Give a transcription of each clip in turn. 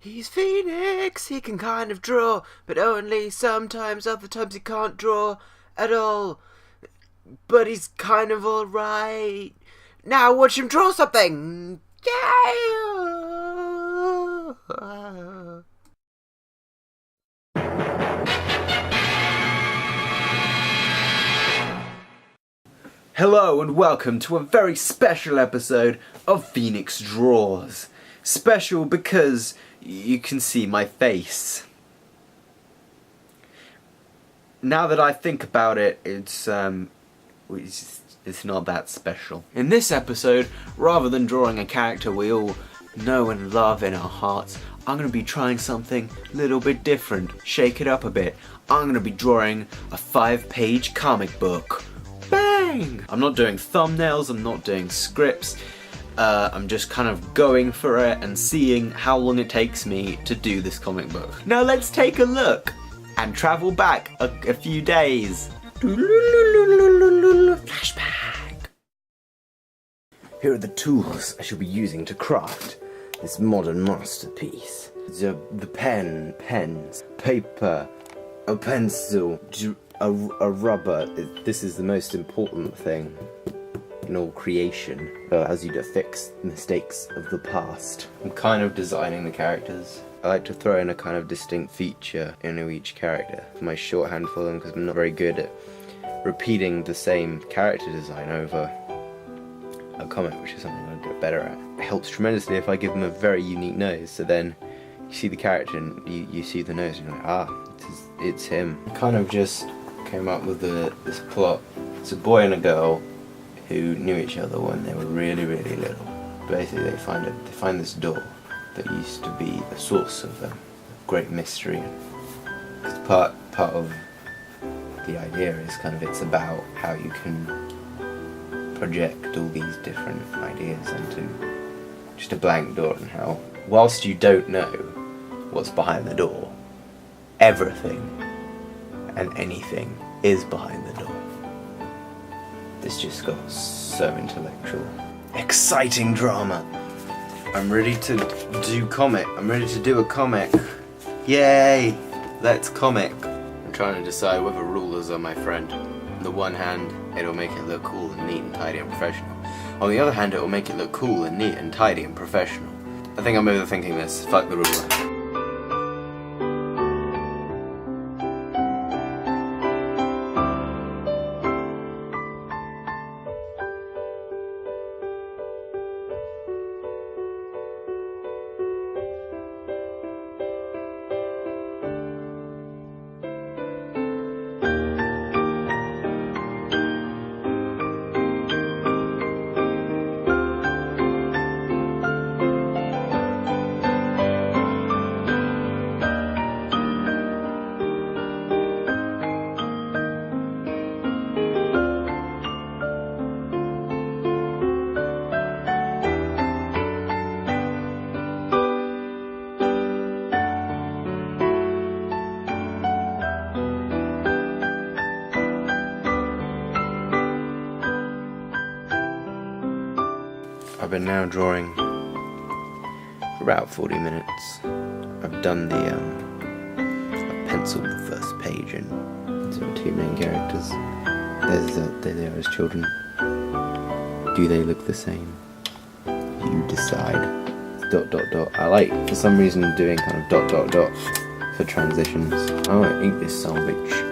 He's Phoenix, he can kind of draw, but only sometimes, other times he can't draw at all. But he's kind of alright. Now watch him draw something! Yeah! Hello and welcome to a very special episode of Phoenix Draws. Special because you can see my face. Now that I think about it, it's not that special. In this episode, rather than drawing a character we all know and love in our hearts, I'm going to be trying something a little bit different, shake it up a bit. I'm going to be drawing a 5-page comic book. Bang! I'm not doing thumbnails, I'm not doing scripts, I'm just kind of going for it and seeing how long it takes me to do this comic book. Now let's take a look and travel back a few days. Flashback! Here are the tools I shall be using to craft this modern masterpiece. The pen, pens, paper, a pencil, a rubber. This is the most important thing in all creation. It allows you to fix mistakes of the past. I'm kind of designing the characters. I like to throw in a kind of distinct feature into each character. My shorthand for them, because I'm not very good at repeating the same character design over a comic, which is something I'll get better at. It helps tremendously if I give them a very unique nose, so then you see the character and you see the nose and you're like, it's him. I kind of just came up with this plot. It's a boy and a girl who knew each other when they were really, really little. Basically, they find this door that used to be a source of great mystery. Because part of the idea is kind of it's about how you can project all these different ideas onto just a blank door, and how whilst you don't know what's behind the door, everything and anything is behind the door. This just got so intellectual. Exciting drama. I'm ready to do comic. I'm ready to do a comic. Yay! Let's comic. I'm trying to decide whether rulers are my friend. On the one hand, it'll make it look cool and neat and tidy and professional. On the other hand, it'll make it look cool and neat and tidy and professional. I think I'm overthinking this. Fuck the ruler. I've been now drawing for about 40 minutes. I've done I've penciled the first page and some two main characters. There they are as children. Do they look the same? You decide. Dot dot dot. I like, for some reason, doing kind of dot dot dot for transitions. I want to ink this son of a bitch.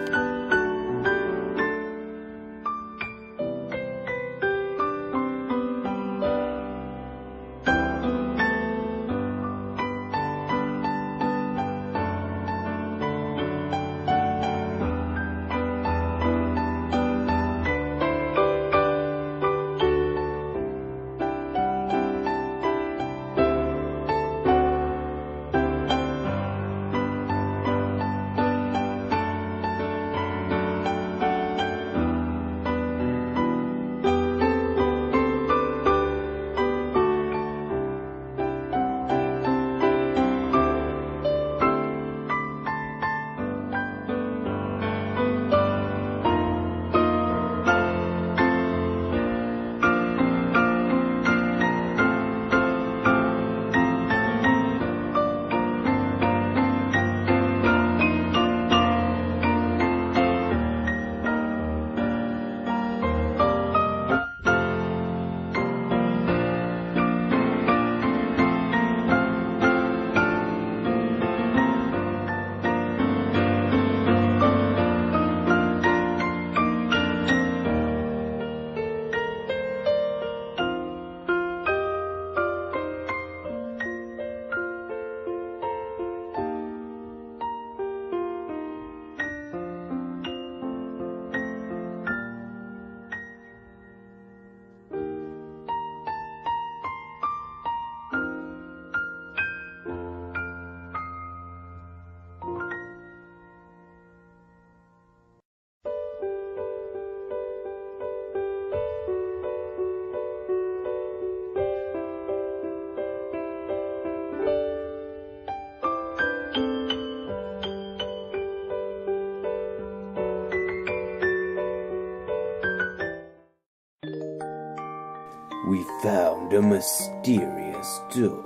We found a mysterious door.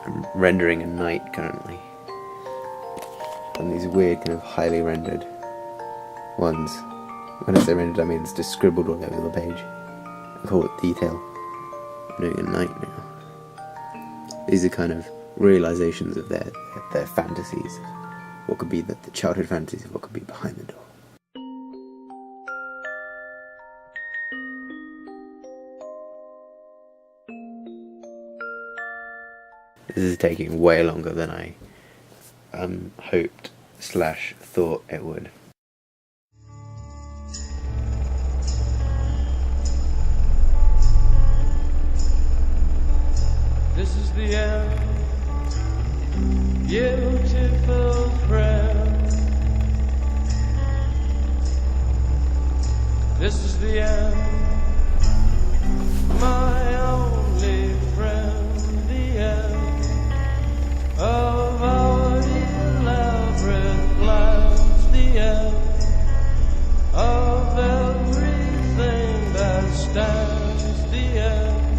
I'm rendering a knight currently. And these weird kind of highly rendered ones. When I say rendered, I mean it's just scribbled all over the page. I call it detail. I'm doing a knight now. These are kind of realizations of their fantasies. What could be the childhood fantasies of what could be behind the door. This is taking way longer than I hoped / thought it would. This is the end, beautiful friend. This is the end, my only friend. The end of our elaborate plans. The end of everything that stands. The end,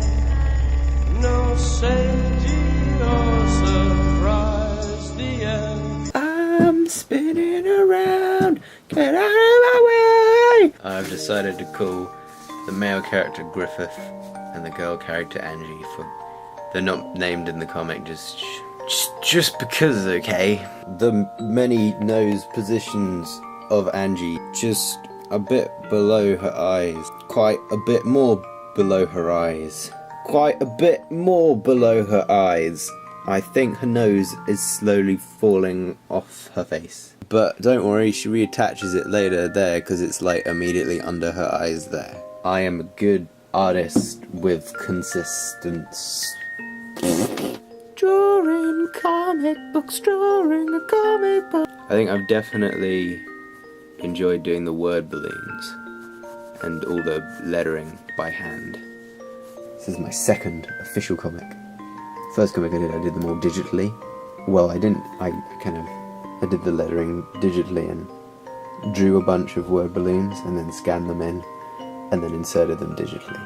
no safety or surprise. The end. I'm spinning around, get out of my way! I've decided to call the male character Griffith and the girl character Angie for... They're not named in the comic, just because, okay? The many nose positions of Angie, just a bit below her eyes, quite a bit more below her eyes. Quite a bit more below her eyes. I think her nose is slowly falling off her face. But don't worry, she reattaches it later there because it's like immediately under her eyes there. I am a good artist with consistency. Drawing comic books, drawing a comic book. I think I've definitely enjoyed doing the word balloons and all the lettering by hand. This is my second official comic. First comic I did them all digitally. Well, I didn't. I did the lettering digitally and drew a bunch of word balloons and then scanned them in and then inserted them digitally.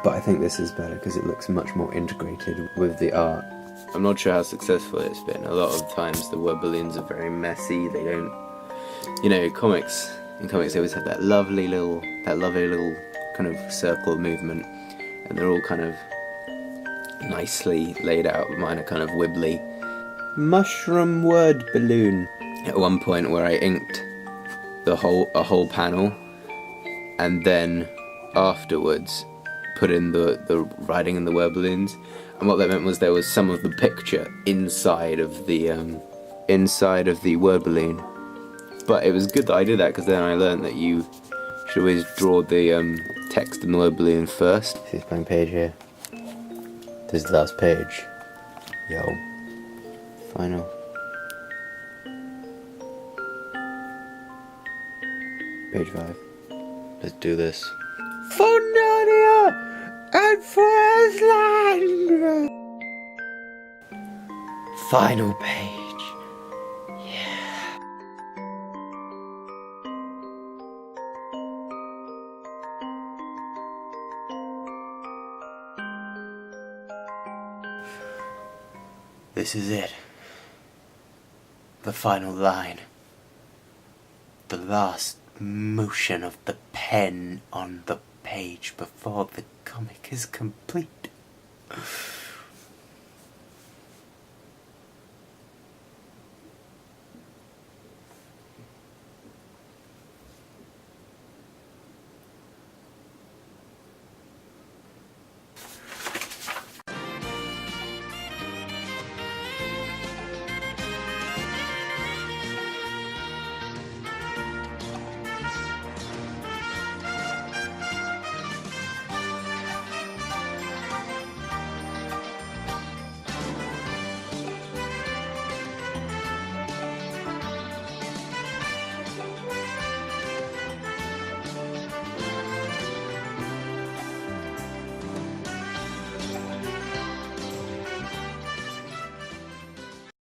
But I think this is better because it looks much more integrated with the art. I'm not sure how successful it's been. A lot of times the word balloons are very messy. They don't, in comics they always have that lovely little kind of circle movement, and they're all kind of nicely laid out. Mine are kind of wibbly. Mushroom word balloon. At one point where I inked a whole panel, and then afterwards put in the writing in the word balloons, and what that meant was there was some of the picture inside of the word balloon. But it was good that I did that because then I learned that you should always draw the text in the word balloon first. See this blank page here. This is the last page. Yo. Final. Page 5. Let's do this. For Nadia and for Aslan! Final page. Yeah. This is it. The final line. The last motion of the pen on the page before the comic is complete.